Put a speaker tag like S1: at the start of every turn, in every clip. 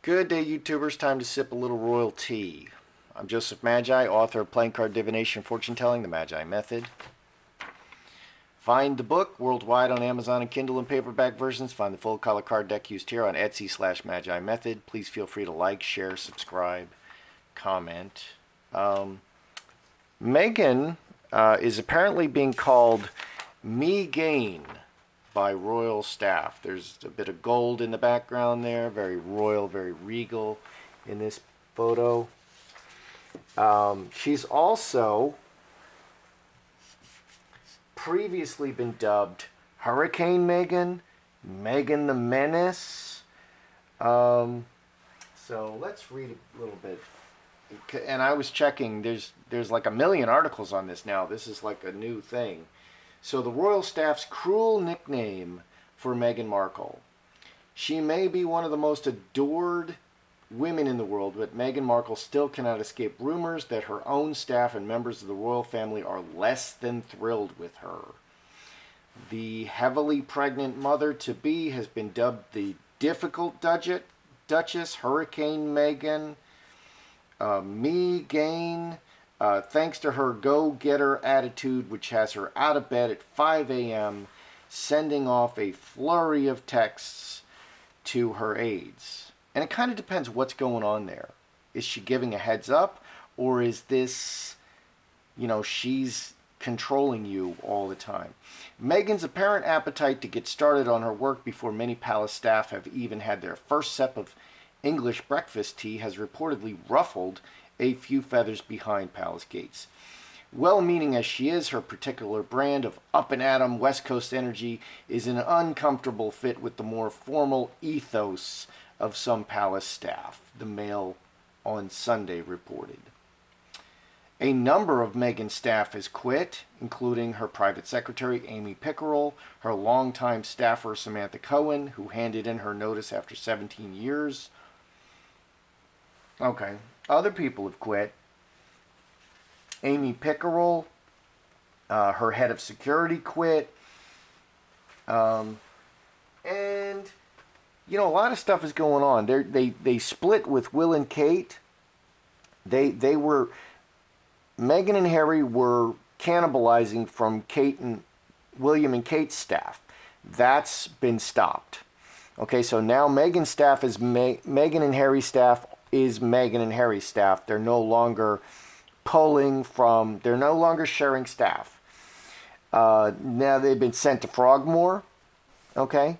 S1: Good day, YouTubers. Time to sip a little royal tea. I'm Joseph Magi, author of Playing Card Divination Fortune Telling, The Magi Method. Find the book worldwide on Amazon and Kindle and paperback versions. Find the full color card deck used here on Etsy/Magi Method. Please feel free to like, share, subscribe, comment. Meghan is apparently being called Meghan by royal staff. There's a bit of gold in the background there, very royal, very regal in this photo. She's also previously been dubbed Hurricane Meghan, Meghan the Menace. So let's read a little bit. And I was checking, there's like a million articles on this now. This is like a new thing. So the royal staff's cruel nickname for Meghan Markle. She may be one of the most adored women in the world, but Meghan Markle still cannot escape rumors that her own staff and members of the royal family are less than thrilled with her. The heavily pregnant mother-to-be has been dubbed the difficult Duchess, Hurricane Meghan, Meghan, thanks to her go-getter attitude, which has her out of bed at 5 a.m., sending off a flurry of texts to her aides. And it kind of depends what's going on there. Is she giving a heads up, or is this, she's controlling you all the time? Meghan's apparent appetite to get started on her work before many palace staff have even had their first sip of English breakfast tea has reportedly ruffled a few feathers behind palace gates. Well-meaning as she is, her particular brand of up-and-atom West Coast energy is an uncomfortable fit with the more formal ethos of some palace staff, the Mail on Sunday reported. A number of Meghan's staff has quit, including her private secretary, Amy Pickerel, her longtime staffer, Samantha Cohen, who handed in her notice after 17 years. Okay, other people have quit. Amy Pickerel, her head of security, quit. And, a lot of stuff is going on. They split with Will and Kate. They were, Meghan and Harry were cannibalizing from William and Kate's staff. That's been stopped. Okay, so now Meghan's staff is Meghan and Harry's staff is Meghan and Harry's staff. They're no longer they're no longer sharing staff. Now they've been sent to Frogmore. Okay,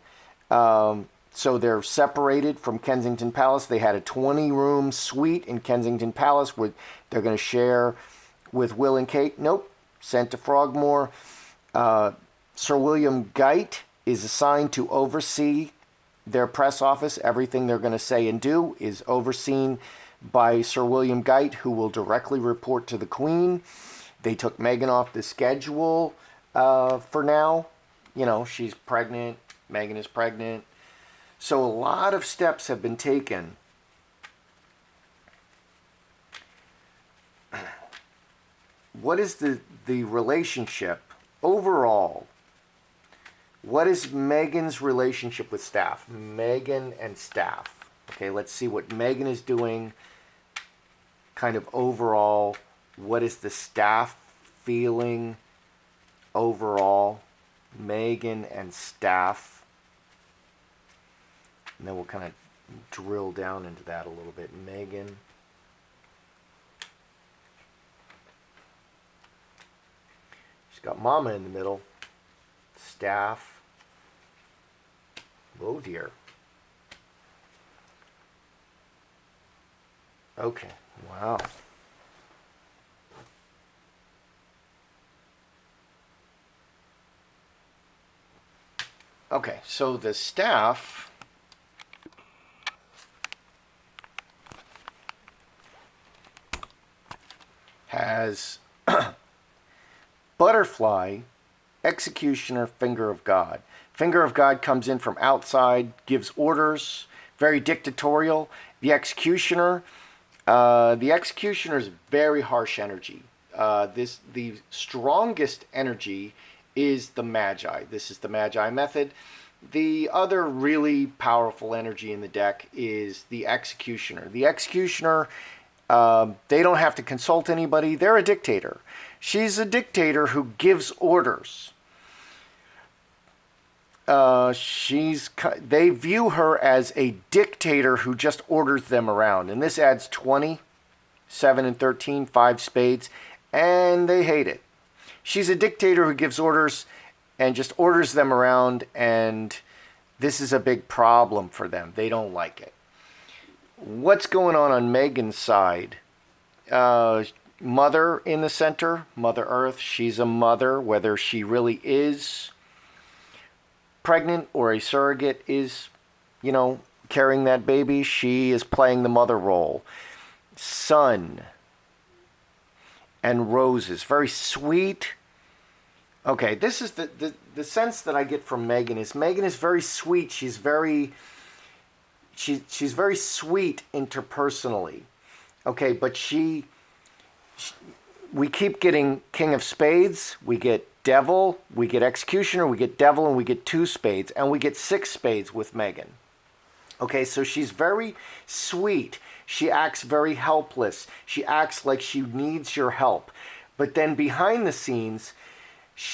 S1: so they're separated from Kensington Palace. They had a 20-room suite in Kensington Palace where they're going to share with Will and Kate. Nope, sent to Frogmore. Sir William Geit is assigned to oversee their press office. Everything they're going to say and do is overseen by Sir William Geit, who will directly report to the Queen. They took Meghan off the schedule for now. She's pregnant. Meghan is pregnant. So a lot of steps have been taken. What is the relationship overall? What is Meghan's relationship with staff? Meghan and staff. Okay, let's see what Meghan is doing kind of overall. What is the staff feeling overall? Meghan and staff. And then we'll kind of drill down into that a little bit. Meghan. She's got Mama in the middle. Staff. Oh dear. Okay. Wow. Okay, so the staff has Butterfly, Executioner, Finger of God. Finger of God comes in from outside, gives orders, very dictatorial. The Executioner is very harsh energy. The strongest energy is the Magi. This is the Magi method. The other really powerful energy in the deck is the Executioner. The Executioner, they don't have to consult anybody. They're a dictator. She's a dictator who gives orders. They view her as a dictator who just orders them around. And this adds 20, 7 and 13, 5 spades, and they hate it. She's a dictator who gives orders and just orders them around, and this is a big problem for them. They don't like it. What's going on Meghan's side? Mother in the center, Mother Earth. She's a mother, whether she really is pregnant or a surrogate is, carrying that baby. She is playing the mother role. Sun and roses, very sweet. Okay, this is the sense that I get from Meghan is very sweet. She's very sweet interpersonally. Okay, but we keep getting King of Spades, we get Devil, we get Executioner, we get Devil, and we get 2 spades, and we get 6 spades with Meghan. Okay, so she's very sweet. She acts very helpless. She acts like she needs your help. But then behind the scenes,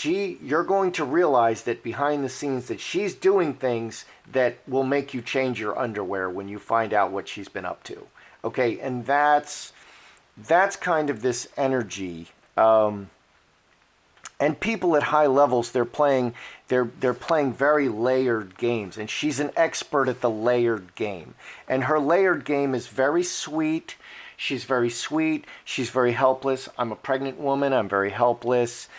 S1: you're going to realize that behind the scenes that she's doing things that will make you change your underwear when you find out what she's been up to. Okay, and that's kind of this energy. And people at high levels, they're playing very layered games, and she's an expert at the layered game. And her layered game is very sweet. She's very sweet. She's very helpless. I'm a pregnant woman. I'm very helpless.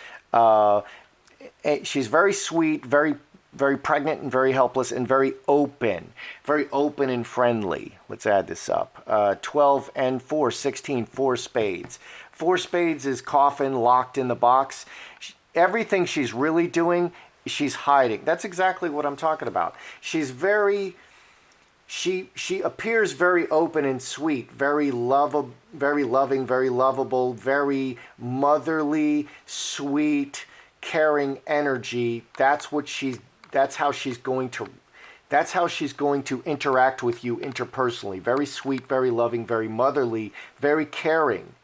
S1: She's very sweet, very very pregnant and very helpless and very open and friendly. Let's add this up. 12 and 4, 16, 4 spades. 4 spades is coffin locked in the box. Everything she's really doing, she's hiding. That's exactly what I'm talking about. She's she appears very open and sweet, very loving, very lovable, very motherly, sweet, caring energy. That's how she's going to interact with you interpersonally. Very sweet, very loving, very motherly, very caring,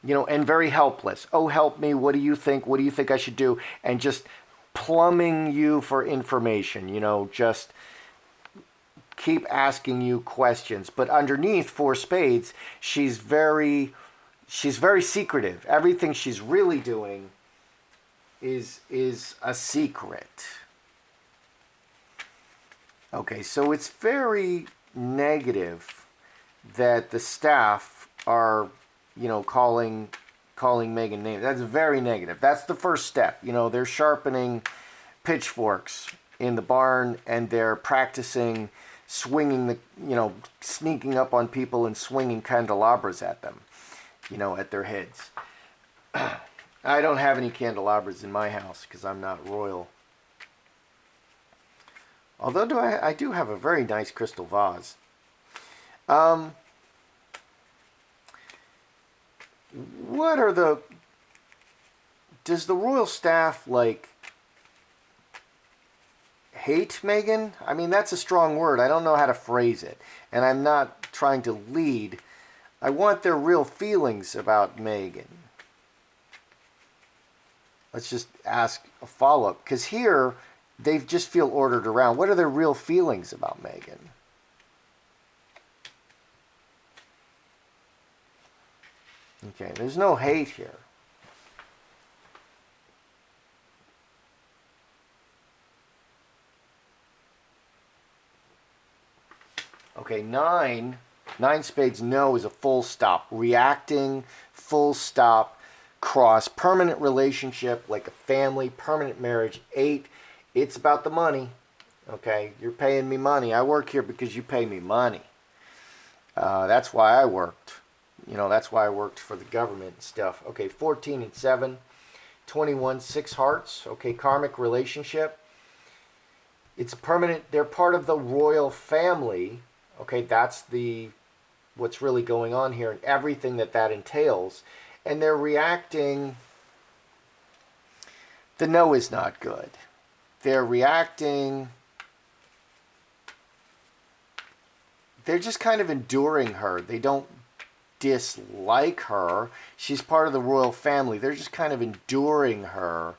S1: and very helpless. Oh, help me. What do you think? What do you think I should do? And just plumbing you for information, just keep asking you questions. But underneath 4 spades, she's very secretive. Everything she's really doing is a secret. Okay, so it's very negative that the staff are, calling Meghan names. That's very negative. That's the first step. They're sharpening pitchforks in the barn, and they're practicing swinging sneaking up on people and swinging candelabras at them, at their heads. I don't have any candelabras in my house because I'm not royal. Although I do have a very nice crystal vase. Does the royal staff hate Meghan? I mean, that's a strong word. I don't know how to phrase it. And I'm not trying to lead. I want their real feelings about Meghan. Let's just ask a follow-up. Because here, they just feel ordered around. What are their real feelings about Meghan? Okay, there's no hate here. Okay, 9 spades, no, is a full stop. Reacting, full stop, cross. Permanent relationship, like a family, permanent marriage. 8, it's about the money. Okay, you're paying me money. I work here because you pay me money. That's why I worked. That's why I worked for the government and stuff. Okay, 14 and 7. 21, 6 hearts. Okay, karmic relationship. It's permanent. They're part of the royal family. Okay, that's what's really going on here and everything that entails. And they're reacting. The no is not good. They're reacting they're just kind of enduring her. They don't dislike her. She's part of the royal family. They're just kind of enduring her.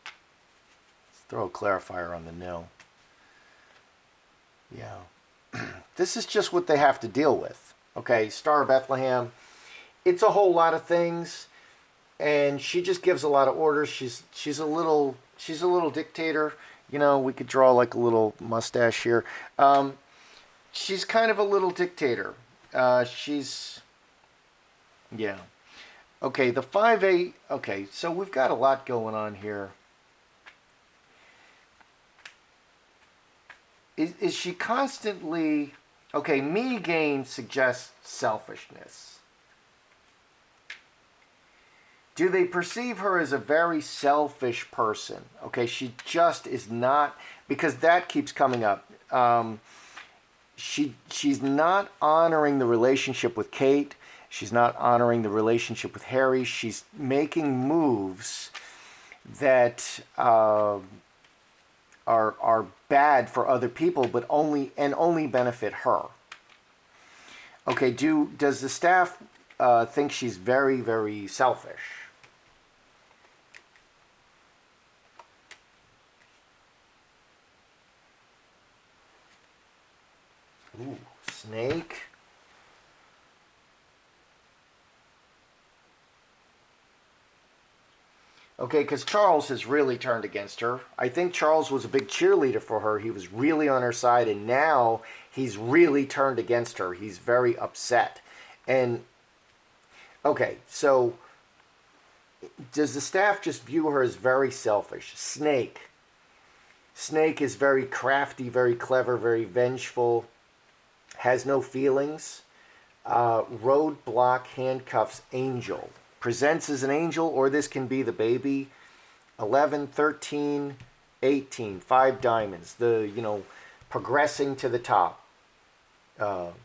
S1: Let's throw a clarifier on the nil. Yeah. This is just what they have to deal with. Okay, Star of Bethlehem. It's a whole lot of things, and she just gives a lot of orders. She's a little dictator. You know, we could draw like a little mustache here. She's kind of a little dictator. Yeah. Okay, the 5-8. Okay, so we've got a lot going on here. Is she constantly... Okay, me gain suggests selfishness. Do they perceive her as a very selfish person? Okay, she just is not... Because that keeps coming up. She's not honoring the relationship with Kate. She's not honoring the relationship with Harry. She's making moves that... are bad for other people, but only benefit her. Okay, does the staff think she's very, very selfish? Ooh, snake. Okay, because Charles has really turned against her. I think Charles was a big cheerleader for her. He was really on her side, and now he's really turned against her. He's very upset. And, okay, so does the staff just view her as very selfish? Snake. Snake is very crafty, very clever, very vengeful, has no feelings. Roadblock, handcuffs, angel. Presents as an angel, or this can be the baby. 11, 13, 18, 5 diamonds. Progressing to the top. 5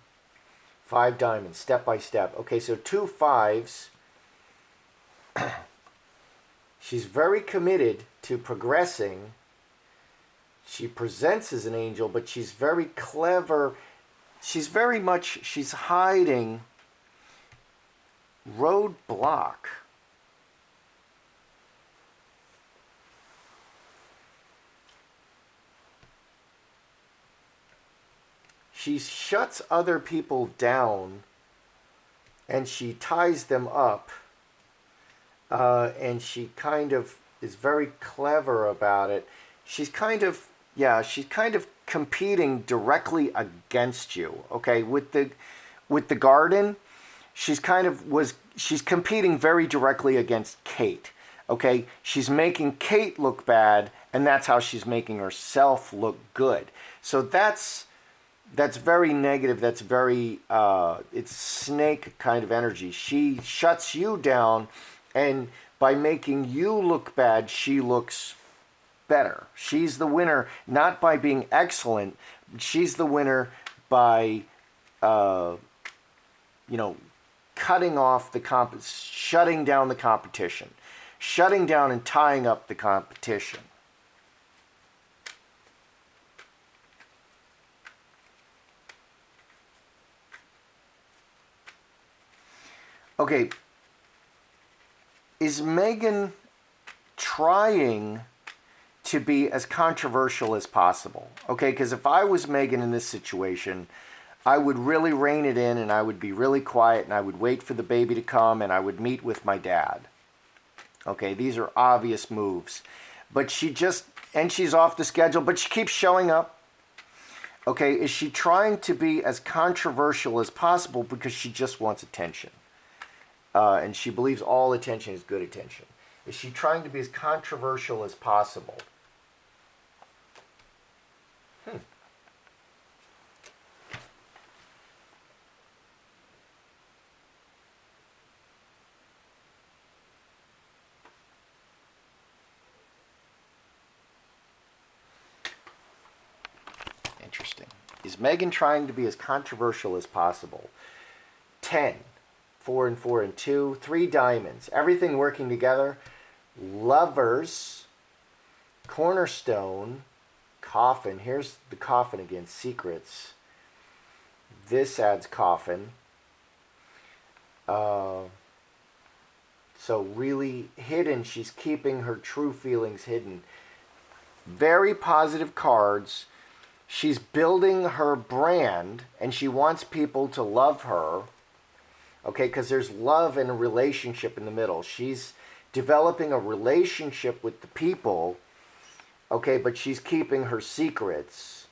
S1: diamonds, step by step. Okay, so 2 5s. She's very committed to progressing. She presents as an angel, but she's very clever. She's hiding. Roadblock. She shuts other people down and she ties them up. And she kind of is very clever about it. She's kind of competing directly against you. Okay, with the garden. She's competing very directly against Kate. Okay, she's making Kate look bad, and that's how she's making herself look good. So that's very negative. That's very it's snake kind of energy. She shuts you down, and by making you look bad, she looks better. She's the winner, not by being excellent. She's the winner by cutting off shutting down the competition, shutting down and tying up the competition. Okay, is Meghan trying to be as controversial as possible? Okay, because if I was Meghan in this situation, I would really rein it in, and I would be really quiet, and I would wait for the baby to come, and I would meet with my dad. Okay, these are obvious moves. But she's off the schedule, but she keeps showing up. Okay, is she trying to be as controversial as possible because she just wants attention? And she believes all attention is good attention. Is she trying to be as controversial as possible? Interesting. Is Meghan trying to be as controversial as possible? 10. 4 and 4 and 2. 3 diamonds. Everything working together. Lovers. Cornerstone. Coffin. Here's the coffin again. Secrets. This adds coffin. So really hidden. She's keeping her true feelings hidden. Very positive cards. She's building her brand, and she wants people to love her. Okay, because there's love and a relationship in the middle. She's developing a relationship with the people. Okay, but she's keeping her secrets.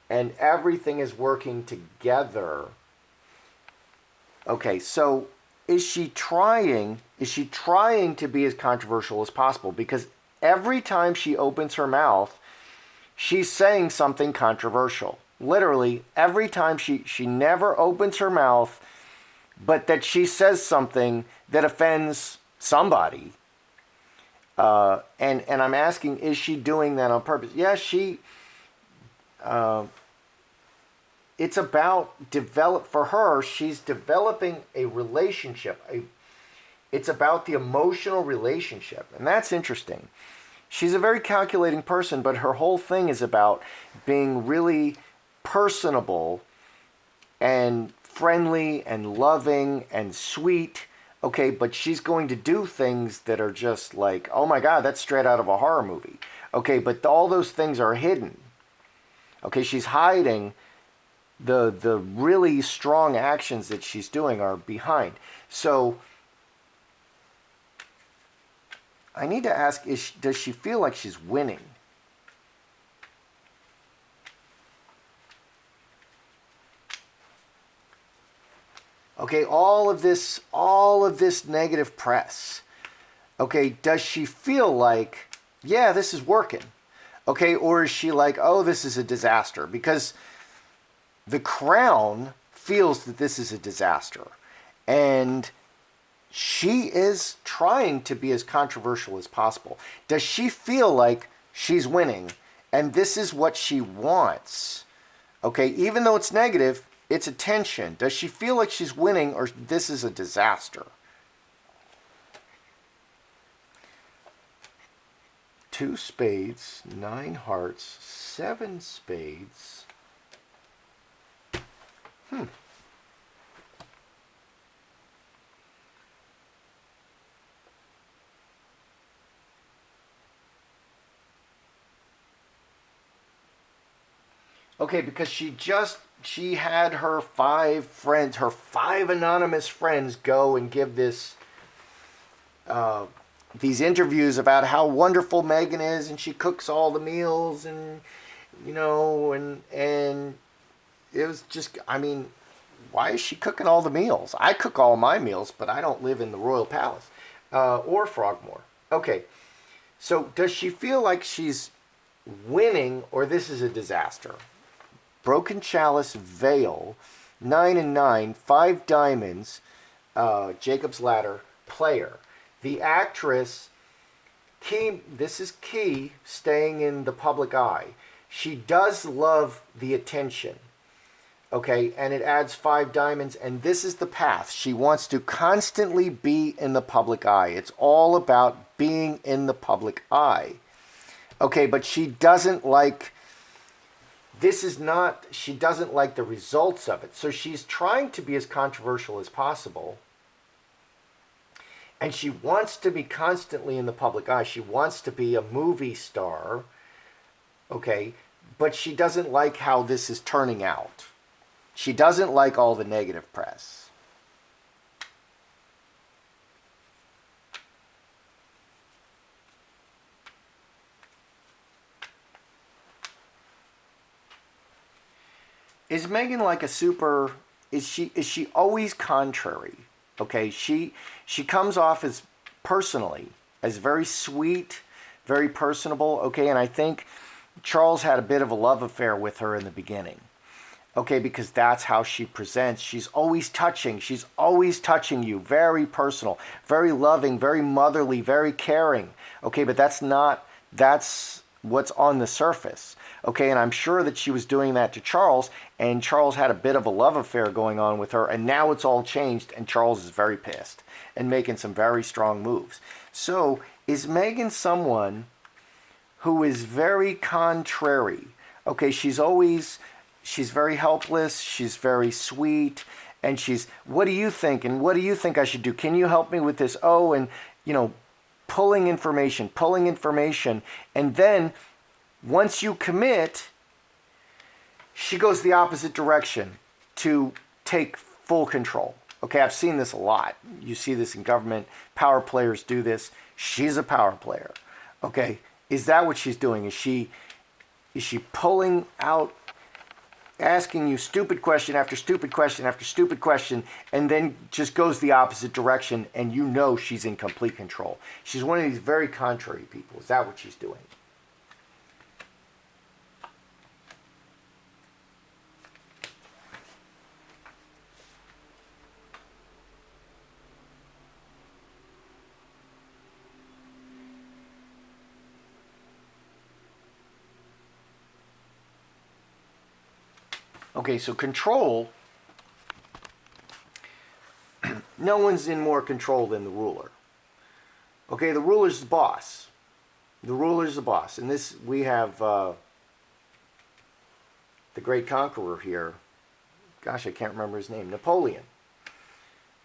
S1: And everything is working together. Okay, so is she trying to be as controversial as possible? Because every time she opens her mouth, she's saying something controversial. Literally, every time she never opens her mouth, but that she says something that offends somebody. And I'm asking, is she doing that on purpose? Yes, it's about for her, she's developing a relationship. It's about the emotional relationship. And that's interesting. She's a very calculating person, but her whole thing is about being really personable and friendly and loving and sweet. Okay, but she's going to do things that are just like, oh my God, that's straight out of a horror movie. Okay, but all those things are hidden. Okay, she's hiding. The really strong actions that she's doing are behind. So I need to ask, does she feel like she's winning? Okay, all of this negative press. Okay, does she feel like, yeah, this is working? Okay, or is she like, oh, this is a disaster? Because the Crown feels that this is a disaster. And she is trying to be as controversial as possible. Does she feel like she's winning and this is what she wants? Okay, even though it's negative, it's attention. Does she feel like she's winning or this is a disaster? Two spades, 9 hearts, 7 spades. Okay, because she had her 5 friends, her 5 anonymous friends go and give these interviews about how wonderful Meghan is, and she cooks all the meals, and and it was just, I mean, why is she cooking all the meals? I cook all my meals, but I don't live in the royal palace or Frogmore. Okay, so does she feel like she's winning or this is a disaster? Broken chalice, veil, 9 and 9, 5 diamonds, Jacob's ladder, player. The actress, key, this is key, staying in the public eye. She does love the attention. Okay, and it adds 5 diamonds, and this is the path. She wants to constantly be in the public eye. It's all about being in the public eye. Okay, but she doesn't like, she doesn't like the results of it. So she's trying to be as controversial as possible. And she wants to be constantly in the public eye. She wants to be a movie star. Okay, but she doesn't like how this is turning out. She doesn't like all the negative press. Is Meghan like a super, is she always contrary? Okay, she comes off as personally as very sweet, very personable, okay, and I think Charles had a bit of a love affair with her in the beginning. Okay, because that's how she presents. She's always touching you, very personal, very loving, very motherly, very caring. Okay, but that's what's on the surface. Okay, and I'm sure that she was doing that to Charles, and Charles had a bit of a love affair going on with her, and now it's all changed, and Charles is very pissed and making some very strong moves. So, is Meghan someone who is very contrary? Okay, she's always she's very helpless. She's very sweet. And she's, what do you think? And what do you think I should do? Can you help me with this? Oh, and, pulling information. And then once you commit, she goes the opposite direction to take full control. Okay, I've seen this a lot. You see this in government. Power players do this. She's a power player. Okay, is that what she's doing? Is she pulling out, asking you stupid question after stupid question after stupid question, and then just goes the opposite direction, and she's in complete control? She's one of these very contrary people. Is that what she's doing? Okay, so control, no one's in more control than the ruler. Okay, the ruler's the boss. The ruler's the boss. And this, we have the great conqueror here. Gosh, I can't remember his name. Napoleon.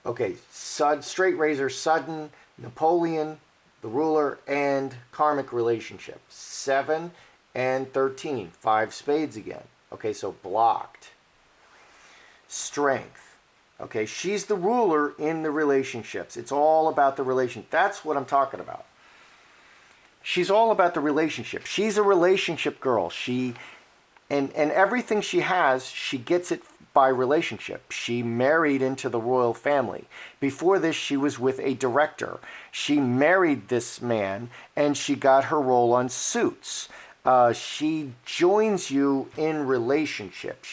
S1: Okay, straight razor, sudden, Napoleon, the ruler, and karmic relationship. 7 and 13. 5 spades again. Okay, so blocked. Strength. Okay, she's the ruler in the relationships. It's all about the relation. That's what I'm talking about. She's all about the relationship. She's a relationship girl. And everything she has, she gets it by relationship. She married into the royal family. Before this, she was with a director. She married this man, and she got her role on Suits. She joins you in relationship.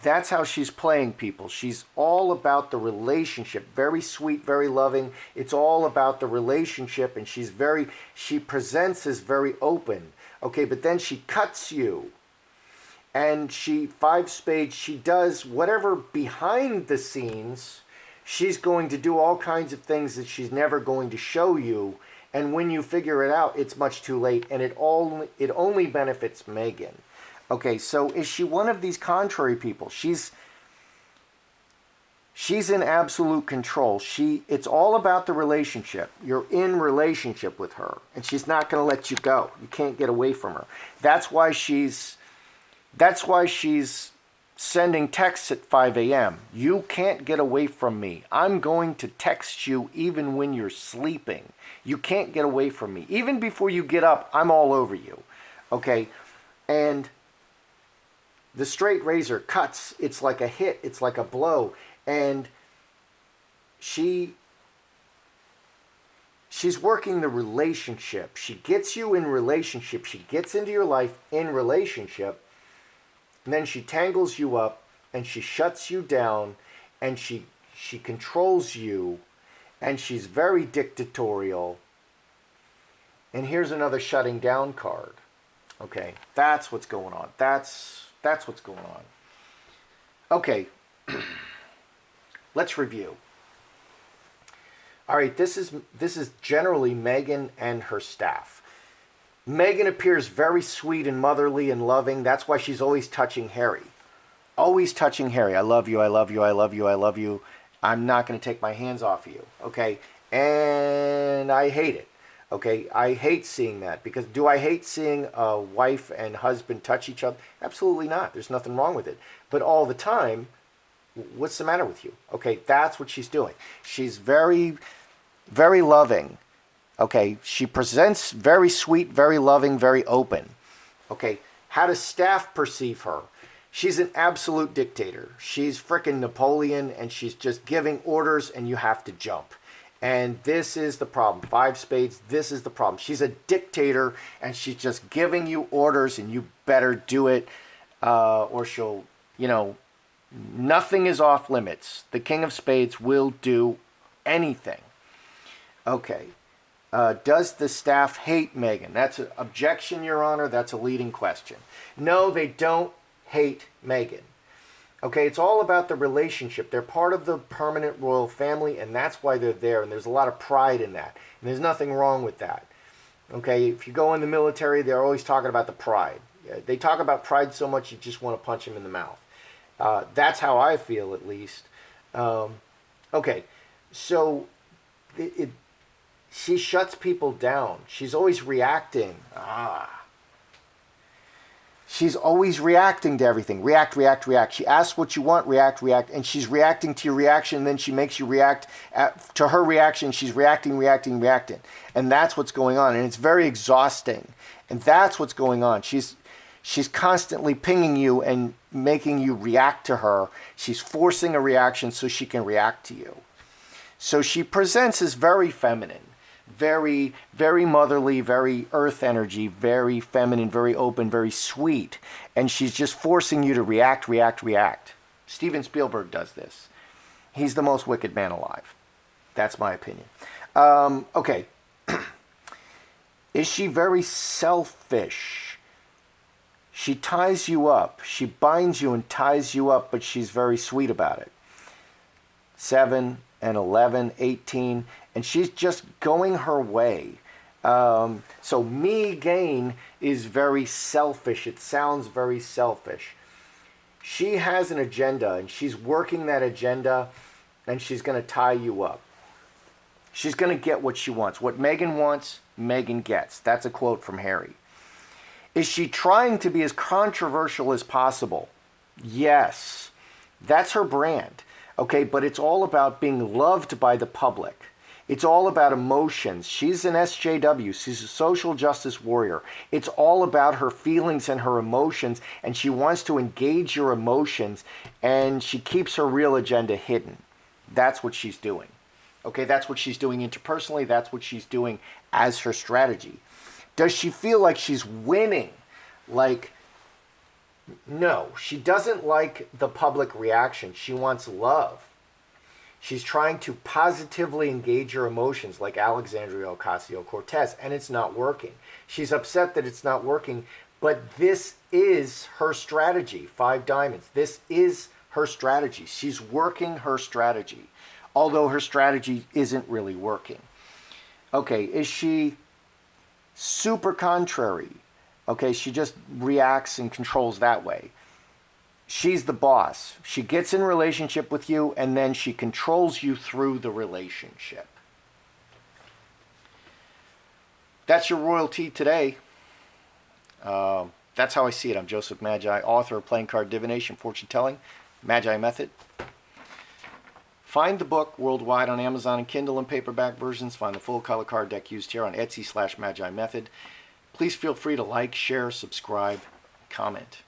S1: That's how she's playing people. She's all about the relationship. Very sweet, very loving. It's all about the relationship, and she presents as very open. Okay, but then she cuts you. And 5 spades, she does whatever behind the scenes. She's going to do all kinds of things that she's never going to show you. And when you figure it out, it's much too late, and it only benefits Meghan. Okay, so is she one of these contrary people? She's in absolute control. It's all about the relationship. You're in relationship with her, and she's not going to let you go. You can't get away from her. That's why she's sending texts at 5 a.m. You can't get away from me. I'm going to text you even when you're sleeping. You can't get away from me. Even before you get up, I'm all over you. Okay? And the straight razor cuts. It's like a hit. It's like a blow. And she's working the relationship. She gets you in relationship. She gets into your life in relationship. And then she tangles you up, and she shuts you down, and she controls you, and she's very dictatorial. And here's another shutting down card. Okay, that's what's going on. That's what's going on. Okay, let's review. All right, this is generally Meghan and her staff. Meghan appears very sweet and motherly and loving. That's why she's always touching Harry. Always touching Harry. I love you, I love you, I love you, I love you. I'm not going to take my hands off of you. Okay? And I hate it. Okay? I hate seeing that. Because do I hate seeing a wife and husband touch each other? Absolutely not. There's nothing wrong with it. But all the time, what's the matter with you? Okay? That's what she's doing. She's very, very loving. Okay, she presents very sweet, very loving, very open. Okay, how does staff perceive her? She's an absolute dictator. She's frickin' Napoleon, and she's just giving orders, and you have to jump. And this is the problem. 5 spades, this is the problem. She's a dictator, and she's just giving you orders, and you better do it, or she'll, nothing is off limits. The King of Spades will do anything. Okay. Does the staff hate Meghan? That's an objection, Your Honor. That's a leading question. No, they don't hate Meghan. Okay, it's all about the relationship. They're part of the permanent royal family, and that's why they're there, and there's a lot of pride in that. And there's nothing wrong with that. Okay, if you go in the military, they're always talking about the pride. They talk about pride so much you just want to punch them in the mouth. That's how I feel, at least. Okay, so she shuts people down. She's always reacting. She's always reacting to everything. React, react, react. She asks what you want, react, react. And she's reacting to your reaction, and then she makes you react to her reaction. She's reacting, reacting, reacting. And that's what's going on. And it's very exhausting. And that's what's going on. She's constantly pinging you and making you react to her. She's forcing a reaction so she can react to you. So she presents as very feminine. Very, very motherly, very earth energy, very feminine, very open, very sweet. And she's just forcing you to react, react, react. Steven Spielberg does this. He's the most wicked man alive. That's my opinion. Okay. Is she very selfish? She ties you up. She binds you and ties you up, but she's very sweet about it. 7 and 11, 18, and she's just going her way. So Meghan is very selfish. It sounds very selfish. She has an agenda, and she's working that agenda, and she's going to tie you up. She's going to get what she wants. What Meghan wants, Meghan gets. That's a quote from Harry. Is she trying to be as controversial as possible? Yes. That's her brand. Okay, but it's all about being loved by the public. It's all about emotions. She's an SJW. She's a social justice warrior. It's all about her feelings and her emotions, and she wants to engage your emotions, and she keeps her real agenda hidden. That's what she's doing. Okay, that's what she's doing interpersonally. That's what she's doing as her strategy. Does she feel like she's winning? No, she doesn't like the public reaction. She wants love. She's trying to positively engage your emotions like Alexandria Ocasio-Cortez, and it's not working. She's upset that it's not working, but this is her strategy. 5 diamonds. This is her strategy. She's working her strategy, although her strategy isn't really working. Okay, is she super contrary? Okay, she just reacts and controls that way. She's the boss. She gets in relationship with you, and then she controls you through the relationship. That's your royalty today. That's how I see it. I'm Joseph Magi, author of Playing Card Divination, Fortune Telling, Magi Method. Find the book worldwide on Amazon and Kindle and paperback versions. Find the full color card deck used here on Etsy/Magi Method. Please feel free to like, share, subscribe, comment.